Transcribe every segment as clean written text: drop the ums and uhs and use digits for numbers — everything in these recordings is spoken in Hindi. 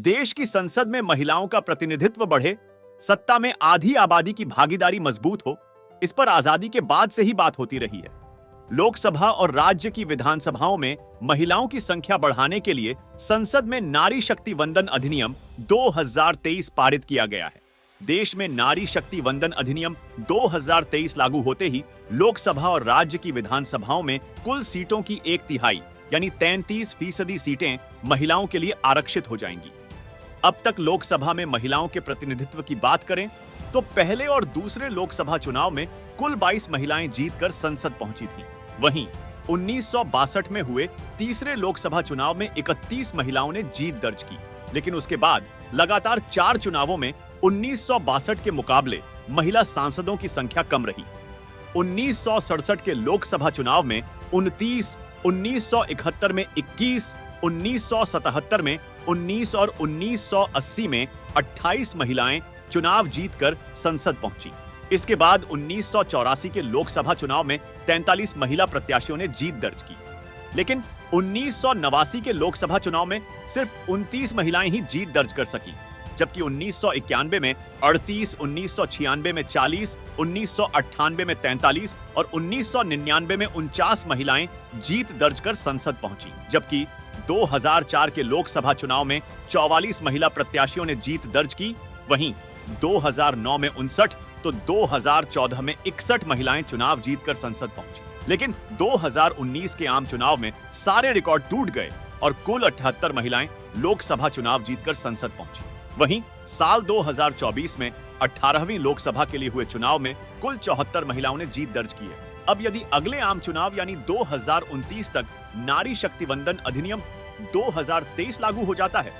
देश की संसद में महिलाओं का प्रतिनिधित्व बढ़े, सत्ता में आधी आबादी की भागीदारी मजबूत हो, इस पर आजादी के बाद से ही बात होती रही है। लोकसभा और राज्य की विधानसभाओं में महिलाओं की संख्या बढ़ाने के लिए संसद में नारी शक्ति वंदन अधिनियम 2023 पारित किया गया है। देश में नारी शक्ति वंदन अधिनियम 2023 लागू होते ही लोकसभा और राज्य की विधानसभाओं में कुल सीटों की 1/3 यानी 33% सीटें महिलाओं के लिए आरक्षित हो जाएंगी। अब तक लोकसभा में महिलाओं के प्रतिनिधित्व की बात करें तो पहले और दूसरे लोकसभा चुनाव में कुल 22 महिलाएं जीतकर संसद पहुंची थीं। वहीं 1962 में हुए तीसरे लोकसभा चुनाव में 31 महिलाओं ने जीत दर्ज की, लेकिन उसके बाद लगातार 4 चुनावों में 1962 के मुकाबले महिला सांसदों की संख्या कम रही। 1967 के लोकसभा चुनाव में 29, 1971 में 21, 1977 में 19 और 1980 में 28 महिलाएं चुनाव जीतकर संसद पहुंची। इसके बाद 1984 के लोकसभा चुनाव में 43 महिला प्रत्याशियों ने जीत दर्ज की, लेकिन 1989 के लोकसभा चुनाव में सिर्फ 29 महिलाएं ही जीत दर्ज कर सकी, जबकि 1991 में 38, 1996 में 40, 1998 में 43 और 1999 में 49 महिलाएं जीत दर्ज कर संसद पहुंची। जबकि 2004 के लोकसभा चुनाव में 44 महिला प्रत्याशियों ने जीत दर्ज की। वहीं 2009 में 59 तो 2014 में 61 महिलाएं चुनाव जीतकर संसद पहुंची। लेकिन 2019 के आम चुनाव में सारे रिकॉर्ड टूट गए और कुल 78 महिलाएं लोकसभा चुनाव जीतकर संसद पहुंची। वहीं साल 2024 में 18वीं लोकसभा के लिए हुए चुनाव में कुल 74 महिलाओं ने जीत दर्ज की है। अब यदि अगले आम चुनाव यानी 2029 तक नारी शक्ति वंदन अधिनियम 2023 लागू हो जाता है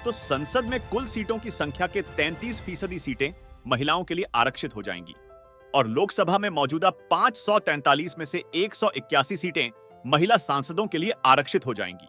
तो संसद में कुल सीटों की संख्या के 33% सीटें महिलाओं के लिए आरक्षित हो जाएंगी और लोकसभा में मौजूदा 543 में से 181 सीटें महिला सांसदों के लिए आरक्षित हो जाएंगी।